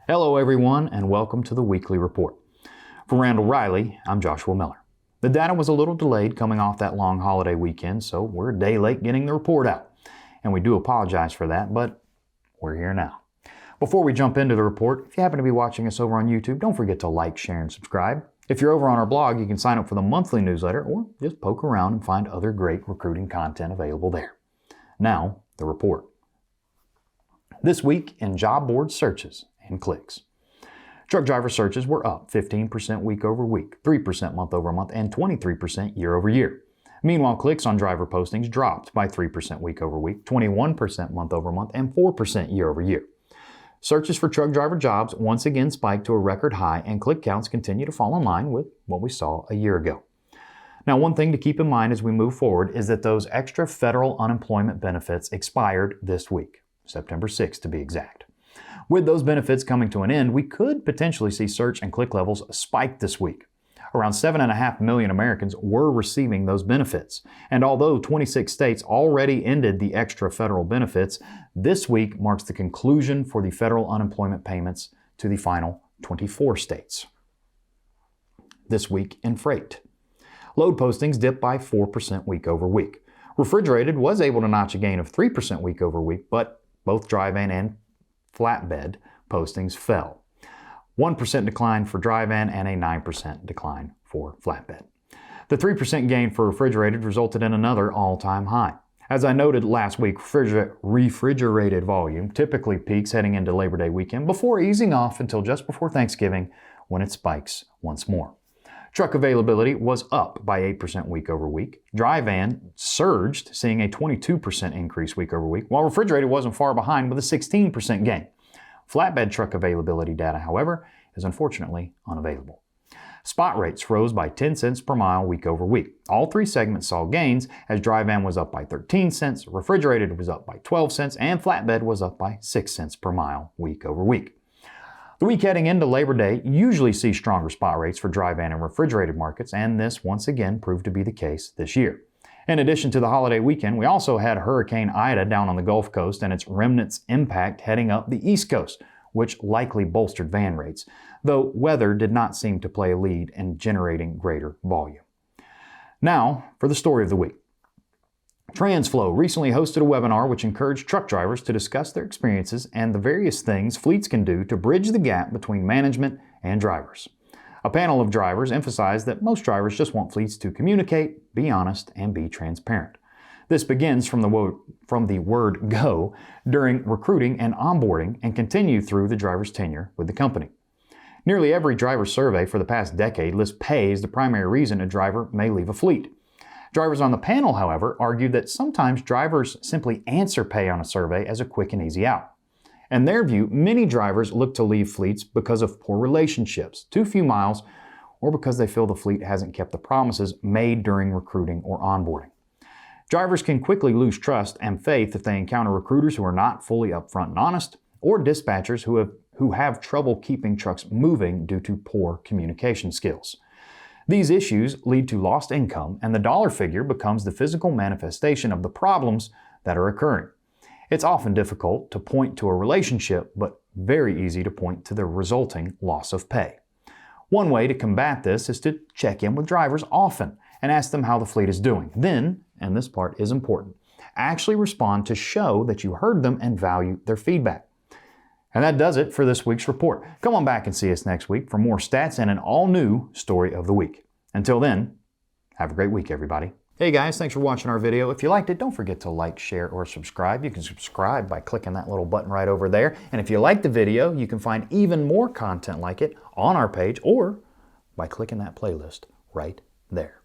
Hello everyone and welcome to the Weekly Report. For Randall Riley, I'm Joshua Miller. The data was a little delayed coming off that long holiday weekend, so we're a day late getting the report out. And we do apologize for that, but we're here now. Before we jump into the report, if you happen to be watching us over on YouTube, don't forget to like, share, and subscribe. If you're over on our blog, you can sign up for the monthly newsletter or just poke around and find other great recruiting content available there. Now, the report. This week in job board searches and clicks. Truck driver searches were up 15% week over week, 3% month over month, and 23% year over year. Meanwhile, clicks on driver postings dropped by 3% week over week, 21% month over month, and 4% year over year. Searches for truck driver jobs once again spiked to a record high, and click counts continue to fall in line with what we saw a year ago. Now, one thing to keep in mind as we move forward is that those extra federal unemployment benefits expired this week, September 6th to be exact. With those benefits coming to an end, we could potentially see search and click levels spike this week. Around 7.5 million Americans were receiving those benefits. And although 26 states already ended the extra federal benefits, this week marks the conclusion for the federal unemployment payments to the final 24 states. This week in freight. Load postings dipped by 4% week over week. Refrigerated was able to notch a gain of 3% week over week, but both dry van and flatbed postings fell. 1% decline for dry van and a 9% decline for flatbed. The 3% gain for refrigerated resulted in another all-time high. As I noted last week, refrigerated volume typically peaks heading into Labor Day weekend before easing off until just before Thanksgiving when it spikes once more. Truck availability was up by 8% week over week. Dry van surged, seeing a 22% increase week over week, while refrigerated wasn't far behind with a 16% gain. Flatbed truck availability data, however, is unfortunately unavailable. Spot rates rose by 10 cents per mile week over week. All three segments saw gains as dry van was up by 13 cents, refrigerated was up by 12 cents, and flatbed was up by 6 cents per mile week over week. The week heading into Labor Day usually sees stronger spot rates for dry van and refrigerated markets, and this once again proved to be the case this year. In addition to the holiday weekend, we also had Hurricane Ida down on the Gulf Coast and its remnants impact heading up the East Coast, which likely bolstered van rates, though weather did not seem to play a lead in generating greater volume. Now for the story of the week. TransFlow recently hosted a webinar which encouraged truck drivers to discuss their experiences and the various things fleets can do to bridge the gap between management and drivers. A panel of drivers emphasized that most drivers just want fleets to communicate, be honest, and be transparent. This begins from the word go during recruiting and onboarding and continue through the driver's tenure with the company. Nearly every driver survey for the past decade lists pay as the primary reason a driver may leave a fleet. Drivers on the panel, however, argued that sometimes drivers simply answer pay on a survey as a quick and easy out. In their view, many drivers look to leave fleets because of poor relationships, too few miles, or because they feel the fleet hasn't kept the promises made during recruiting or onboarding. Drivers can quickly lose trust and faith if they encounter recruiters who are not fully upfront and honest, or dispatchers who have trouble keeping trucks moving due to poor communication skills. These issues lead to lost income, and the dollar figure becomes the physical manifestation of the problems that are occurring. It's often difficult to point to a relationship, but very easy to point to the resulting loss of pay. One way to combat this is to check in with drivers often and ask them how the fleet is doing. Then, and this part is important, actually respond to show that you heard them and value their feedback. And that does it for this week's report. Come on back and see us next week for more stats and an all-new story of the week. Until then, have a great week, everybody. Hey guys, thanks for watching our video. If you liked it, don't forget to like, share, or subscribe. You can subscribe by clicking that little button right over there. And if you liked the video, you can find even more content like it on our page or by clicking that playlist right there.